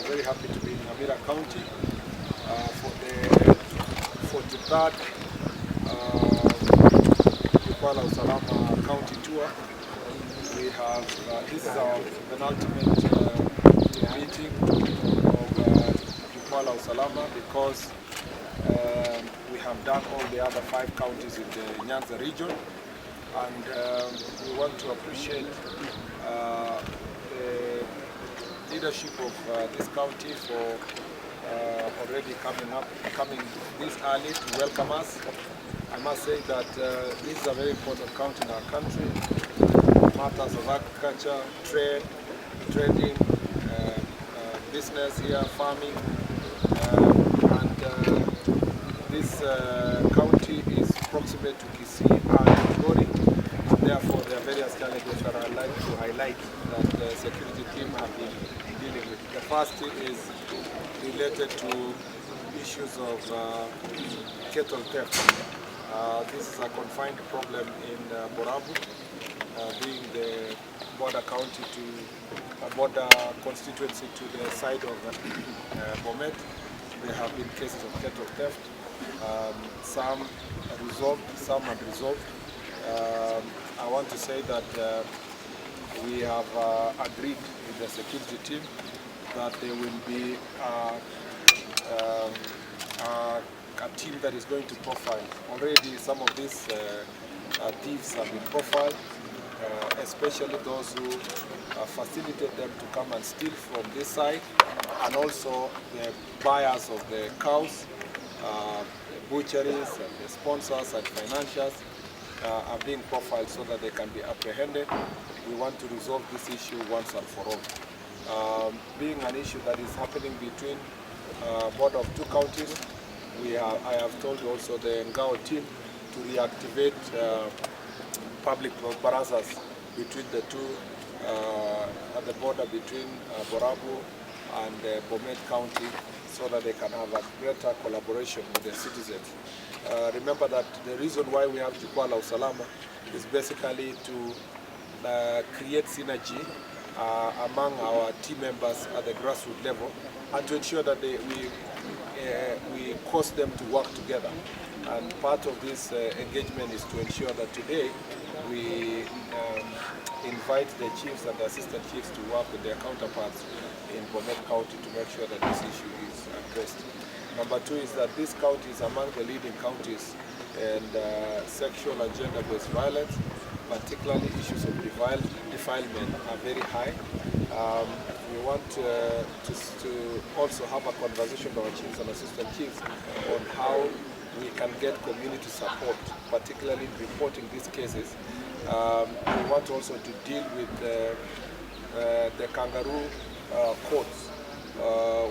very happy to be in Nyamira County for the 43rd Jukwaa Usalama County Tour. We have, this is our penultimate meeting of Jukwaa Usalama because we have done all the other 5 counties in the Nyanza region, and we want to appreciate the leadership of this county for already coming this early to welcome us. I must say that this is a very important county in our country. Matters of agriculture, trading, business here, farming, and this county is proximate to Kisii and Migori. Therefore, there are various challenges that I'd like to highlight that the security team have been dealing with. The first is related to issues of cattle theft. This is a confined problem in Borabu, being the border county to border constituency to the side of Bomet. There have been cases of cattle theft, some resolved, some unresolved. I want to say that we have agreed with the security team that there will be a team that is going to profile. Already some of these thieves have been profiled, especially those who facilitate them to come and steal from this side, and also the buyers of the cows, the butcheries, and the sponsors and financiers are being profiled so that they can be apprehended. We want to resolve this issue once and for all. Being an issue that is happening between border of 2 counties, I have told also the Ngao team to reactivate public barazas between the 2 at the border between Borabu and Bomet County, so that they can have a greater collaboration with the citizens. Remember that the reason why we have Jukwaa Usalama is basically to create synergy among our team members at the grassroots level, and to ensure that we cause them to work together. And part of this engagement is to ensure that today we invite the chiefs and the assistant chiefs to work with their counterparts in Bomet County to make sure that this issue is addressed. Number 2 is that this county is among the leading counties in sexual and gender-based violence, particularly issues of defilement are very high. We want to also have a conversation with our chiefs and assistant chiefs on how we can get community support, particularly in reporting these cases. We want also to deal with the kangaroo courts,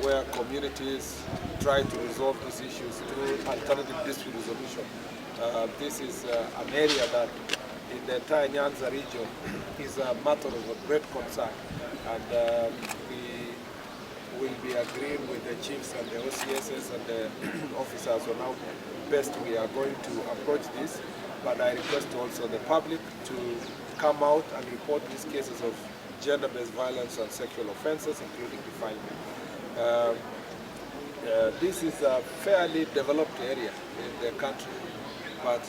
where communities try to resolve these issues through alternative dispute resolution. This is an area that in the entire Nyanza region is a matter of a great concern, and we will be agreeing with the chiefs and the OCSs and the officers on how best we are going to approach this. But I request also the public to come out and report these cases of gender-based violence and sexual offences, including defilement. This is a fairly developed area in the country, but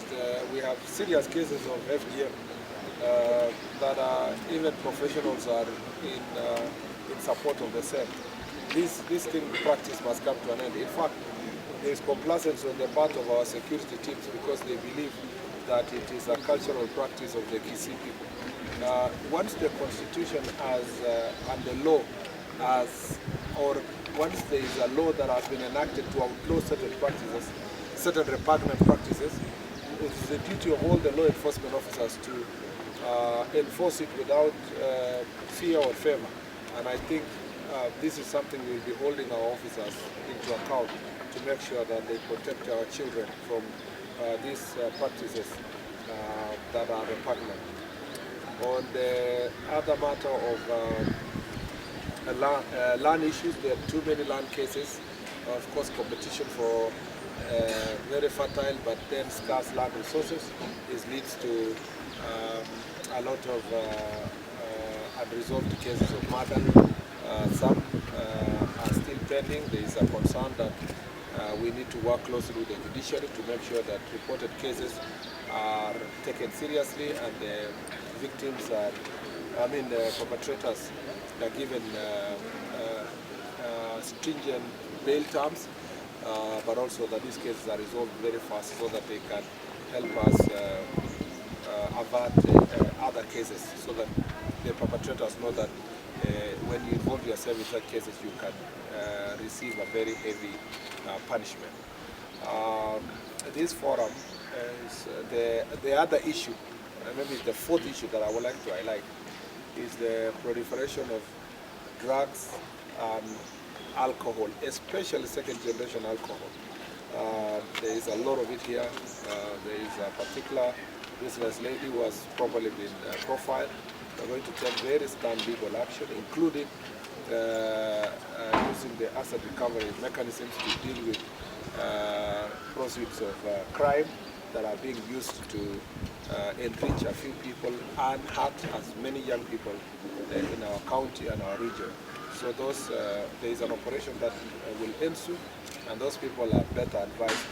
we have serious cases of FGM that are, even professionals are in support of the same. This thing practice must come to an end. In fact, there is complacence on the part of our security teams because they believe that it is a cultural practice of the Kisii people. Once the constitution has and the law has, or once there is a law that has been enacted to outlaw certain practices, certain repugnant practices, it is the duty of all the law enforcement officers to enforce it without fear or favor. And I think this is something we will be holding our officers into account to make sure that they protect our children from these practices that are repugnant. On the other matter of land issues, there are too many land cases. Of course, competition for very fertile but then scarce land resources leads to a lot of unresolved cases of murder. Some are still pending. There is a concern that we need to work closely with the judiciary to make sure that reported cases are taken seriously and the victims are, the perpetrators are given stringent bail terms, but also that these cases are resolved very fast so that they can help us avert other cases, so that the perpetrators know that when you involve yourself in such cases, you can receive a very heavy punishment. This forum is the other issue, maybe the fourth issue that I would like to highlight, is the proliferation of drugs and alcohol, especially second-generation alcohol. There is a lot of it here. There is a particular business lady who has probably been profiled. We're going to take very stern legal action, including using the asset recovery mechanisms to deal with proceeds of crime that are being used to enrich a few people and hurt as many young people in our county and our region. So there is an operation that will ensue, and those people are better advised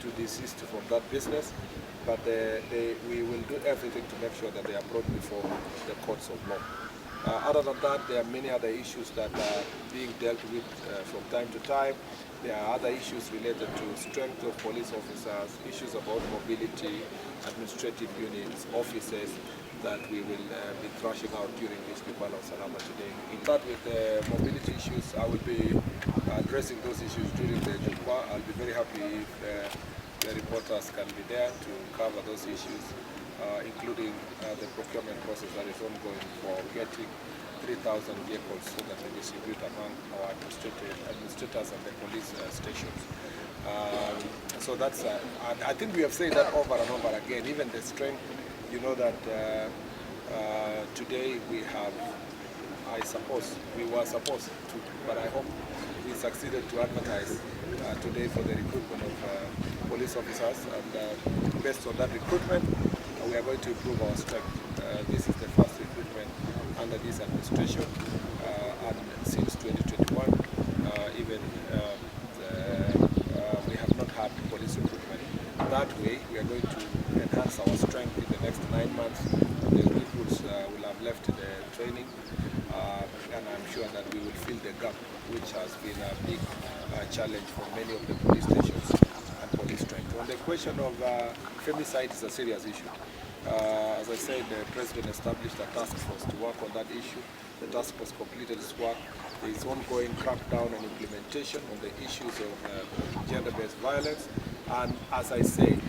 to desist from that business. But we will do everything to make sure that they are brought before the courts of law. Other than that, there are many other issues that are being dealt with from time to time. There are other issues related to strength of police officers, issues about mobility, administrative units, offices that we will be thrashing out during this Jubbal of Salama today. In that, with the mobility issues, I will be addressing those issues during the Jubbal. I'll be very happy if the reporters can be there to cover those issues, including the procurement process that is ongoing for getting 3,000 vehicles so that we distribute among our administrators and the police stations. So that's, I think we have said that over and over again, even the strength, you know that today we have, I suppose, we were supposed to, but I hope we succeeded to advertise today for the recruitment of police officers, and based on that recruitment, we are going to improve our strength. This is the first recruitment under this administration, and since 2021, even we have not had police recruitment. That way, we are going to enhance our strength in the next 9 months. The recruits will have left the training, and I'm sure that we will fill the gap, which has been a big challenge for many of the police stations and police strength. On the question of femicide, is a serious issue. As I said, the President established a task force to work on that issue. The task force completed its work. There is ongoing crackdown and implementation on the issues of gender-based violence. And as I said,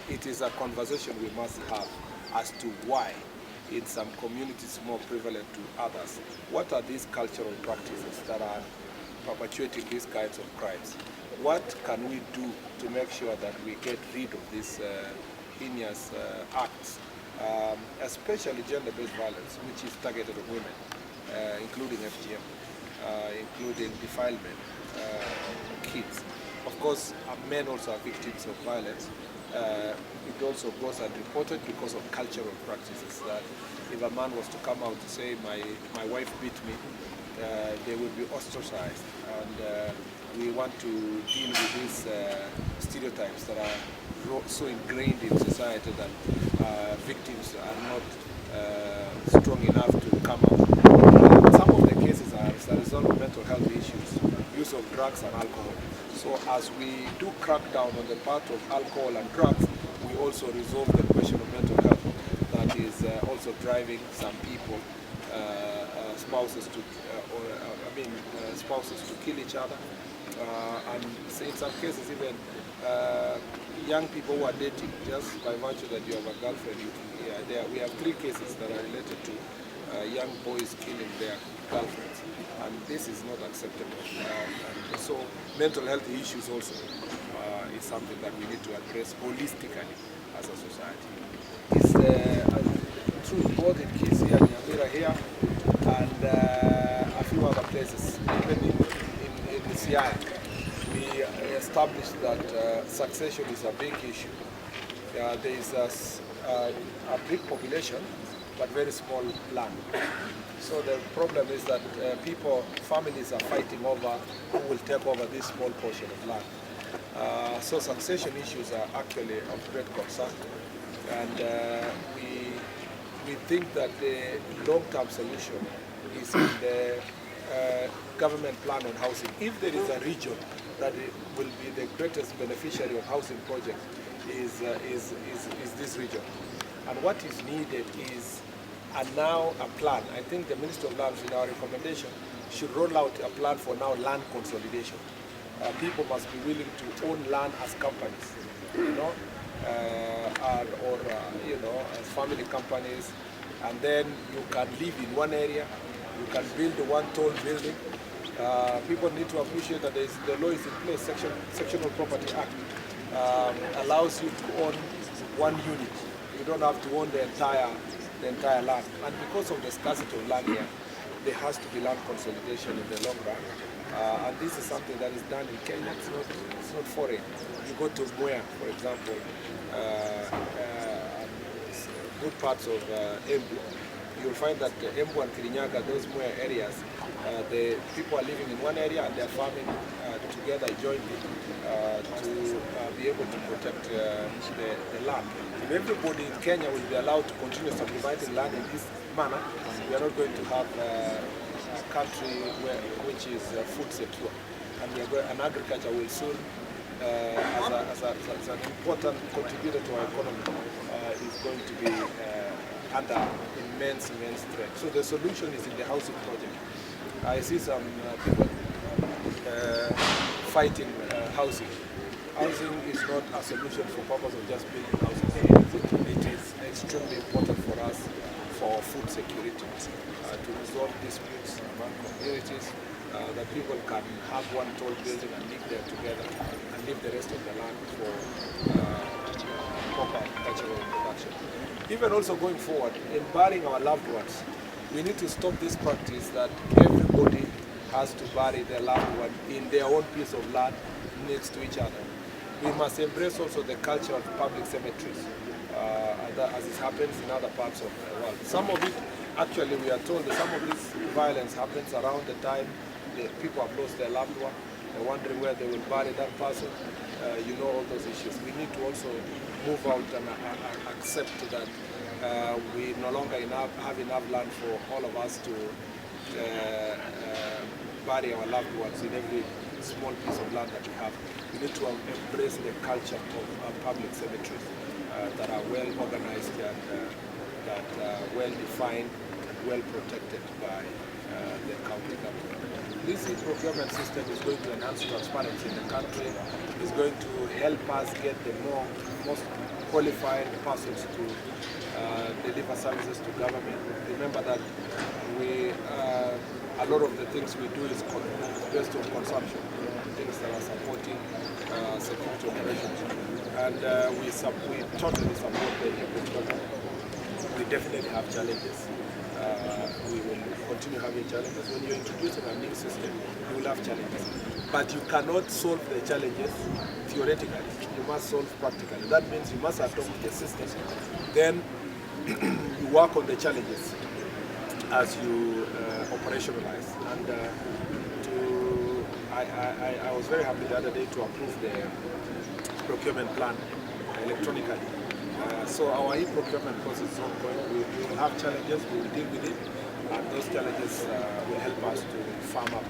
it is a conversation we must have as to why in some communities more prevalent to others. What are these cultural practices that are perpetuating these kinds of crimes? What can we do to make sure that we get rid of these heinous acts, especially gender-based violence, which is targeted at women, including FGM, including defilement, kids. Of course, men also are victims of violence. It also goes unreported because of cultural practices that if a man was to come out to say, my wife beat me, they would be ostracized. And we want to deal with these stereotypes that are so ingrained in society that victims are not strong enough to come out. Some of the cases are as a result of mental health issues, use of drugs and alcohol. So as we do crack down on the part of alcohol and drugs, we also resolve the question of mental health that is also driving some people, spouses to kill each other, and in some cases even young people who are dating just by virtue that you have a girlfriend. We have 3 cases that are related to young boys killing their girlfriends, and this is not acceptable. And so mental health issues also is something that we need to address holistically as a society. It's true both in Kisii and Nyamira here and a few other places, even in the Siaya. We established that succession is a big issue. There is a big population, but very small land. So the problem is that families are fighting over who will take over this small portion of land. So succession issues are actually of great concern, and we think that the long-term solution is in the government plan on housing. If there is a region that will be the greatest beneficiary of housing projects, is this region. And what is needed is now a plan. I think the Minister of Lands, in our recommendation, should roll out a plan for now land consolidation. People must be willing to own land as companies, you know, as family companies, and then you can live in one area, you can build one tall building. People need to appreciate that the law is in place. Sectional Property Act allows you to own one unit. You don't have to own the entire land. And because of the scarcity of land here, there has to be land consolidation in the long run. And this is something that is done in Kenya. It's not foreign. You go to Mwea, for example, good parts of Embu, you'll find that Embu and Kirinyaga, those Mwea areas, the people are living in one area and they're farming together jointly to be able to protect the land. If everybody in Kenya will be allowed to continue subdividing land in this manner, we are not going to have a country which is food secure. And agriculture will soon, as an important contributor to our economy, is going to be under immense threat. So the solution is in the housing project. I see some people fighting housing. Housing is not a solution for purpose of just building houses. It is extremely important for us for food security, to resolve disputes among communities, that people can have one tall building and live there together and leave the rest of the land for proper cultural production. Even also going forward, in burying our loved ones, we need to stop this practice that everybody has to bury their loved one in their own piece of land next to each other. We must embrace also the culture of public cemeteries, as it happens in other parts of the world. Some of it, actually, we are told that some of this violence happens around the time the people have lost their loved one. They're wondering where they will bury that person. All those issues. We need to also move out and accept that we no longer have enough land for all of us to bury our loved ones in every small piece of land that we have. We need to embrace the culture of public cemeteries that are well organized and that are well defined and well protected by the county government. This e-procurement system is going to enhance transparency in the country. It's going to help us get the most qualified persons to deliver services to government. Remember that a lot of the things we do is based on consumption, things that are supporting security operations. And we totally support the e-procurement. We definitely have challenges. We will continue having challenges. When you're introducing a new system, you will have challenges. But you cannot solve the challenges theoretically. You must solve practically. That means you must adopt the system. Then you work on the challenges as you operationalize. And I was very happy the other day to approve the procurement plan electronically. So our e-procurement process is ongoing. We will have challenges, we will deal with it, and those challenges will help us to farm up